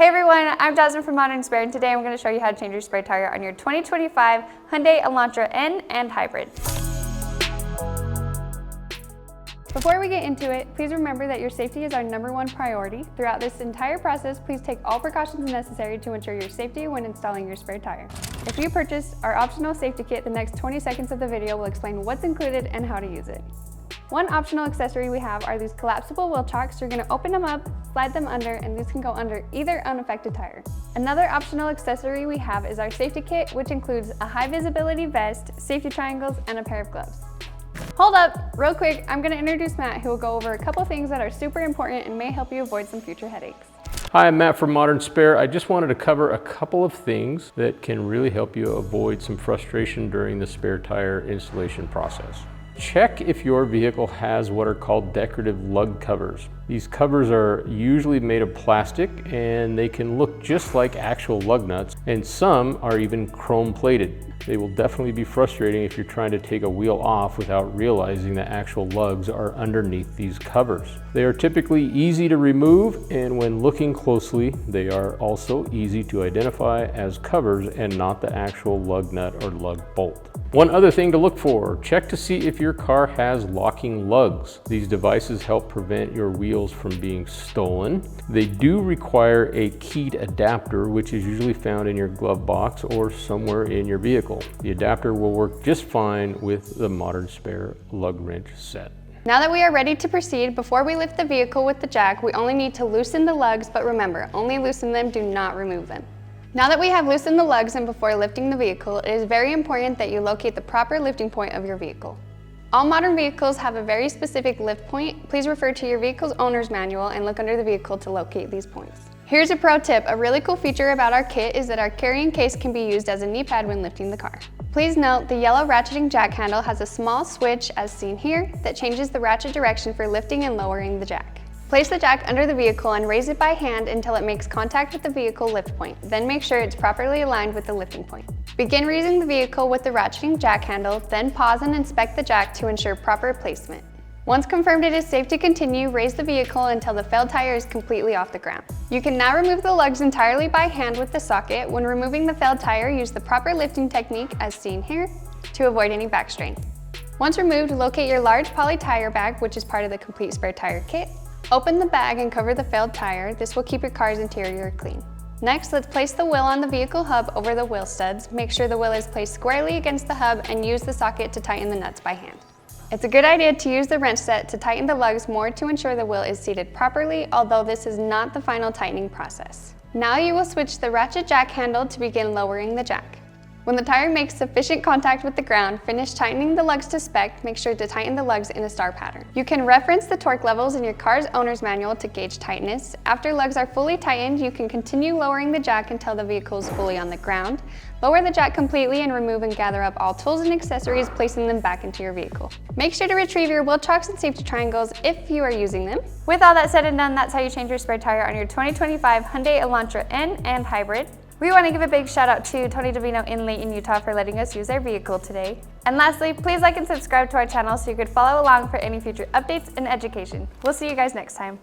Hey everyone, I'm Jasmine from Modern Spare, and today I'm going to show you how to change your spare tire on your 2025 Hyundai Elantra N Hybrid. Before we get into it, please remember that your safety is our #1 priority. Throughout this entire process, please take all precautions necessary to ensure your safety when installing your spare tire. If you purchase our optional safety kit, the next 20 seconds of the video will explain what's included and how to use it. One optional accessory we have are these collapsible wheel chocks. You're going to open them up, slide them under, and these can go under either unaffected tire. Another optional accessory we have is our safety kit, which includes a high visibility vest, safety triangles, and a pair of gloves. Hold up, real quick, I'm going to introduce Matt, who will go over a couple things that are super important and may help you avoid some future headaches. Hi, I'm Matt from Modern Spare. I just wanted to cover a couple of things that can really help you avoid some frustration during the spare tire installation process. Check if your vehicle has what are called decorative lug covers. These covers are usually made of plastic and they can look just like actual lug nuts, and some are even chrome plated. They will definitely be frustrating if you're trying to take a wheel off without realizing that actual lugs are underneath these covers. They are typically easy to remove, and when looking closely, they are also easy to identify as covers and not the actual lug nut or lug bolt. One other thing to look for, check to see if your car has locking lugs. These devices help prevent your wheels from being stolen. They do require a keyed adapter, which is usually found in your glove box or somewhere in your vehicle. The adapter will work just fine with the Modern Spare lug wrench set. Now that we are ready to proceed, before we lift the vehicle with the jack, we only need to loosen the lugs, but remember, only loosen them, do not remove them. Now that we have loosened the lugs and before lifting the vehicle, it is very important that you locate the proper lifting point of your vehicle. All modern vehicles have a very specific lift point. Please refer to your vehicle's owner's manual and look under the vehicle to locate these points. Here's a pro tip. A really cool feature about our kit is that our carrying case can be used as a knee pad when lifting the car. Please note the yellow ratcheting jack handle has a small switch, as seen here, that changes the ratchet direction for lifting and lowering the jack. Place the jack under the vehicle and raise it by hand until it makes contact with the vehicle lift point. Then make sure it's properly aligned with the lifting point. Begin raising the vehicle with the ratcheting jack handle, then pause and inspect the jack to ensure proper placement. Once confirmed it is safe to continue, raise the vehicle until the failed tire is completely off the ground. You can now remove the lugs entirely by hand with the socket. When removing the failed tire, use the proper lifting technique, as seen here, to avoid any back strain. Once removed, locate your large poly tire bag, which is part of the complete spare tire kit. Open the bag and cover the failed tire. This will keep your car's interior clean. Next, let's place the wheel on the vehicle hub over the wheel studs. Make sure the wheel is placed squarely against the hub and use the socket to tighten the nuts by hand. It's a good idea to use the wrench set to tighten the lugs more to ensure the wheel is seated properly, although this is not the final tightening process. Now you will switch the ratchet jack handle to begin lowering the jack. When the tire makes sufficient contact with the ground, finish tightening the lugs to spec. Make sure to tighten the lugs in a star pattern. You can reference the torque levels in your car's owner's manual to gauge tightness. After lugs are fully tightened, you can continue lowering the jack until the vehicle is fully on the ground. Lower the jack completely and remove and gather up all tools and accessories, placing them back into your vehicle. Make sure to retrieve your wheel chocks and safety triangles if you are using them. With all that said and done, that's how you change your spare tire on your 2025 Hyundai Elantra N Hybrid. We want to give a big shout out to Tony Davino in Layton, Utah for letting us use their vehicle today. And lastly, please like and subscribe to our channel so you could follow along for any future updates and education. We'll see you guys next time.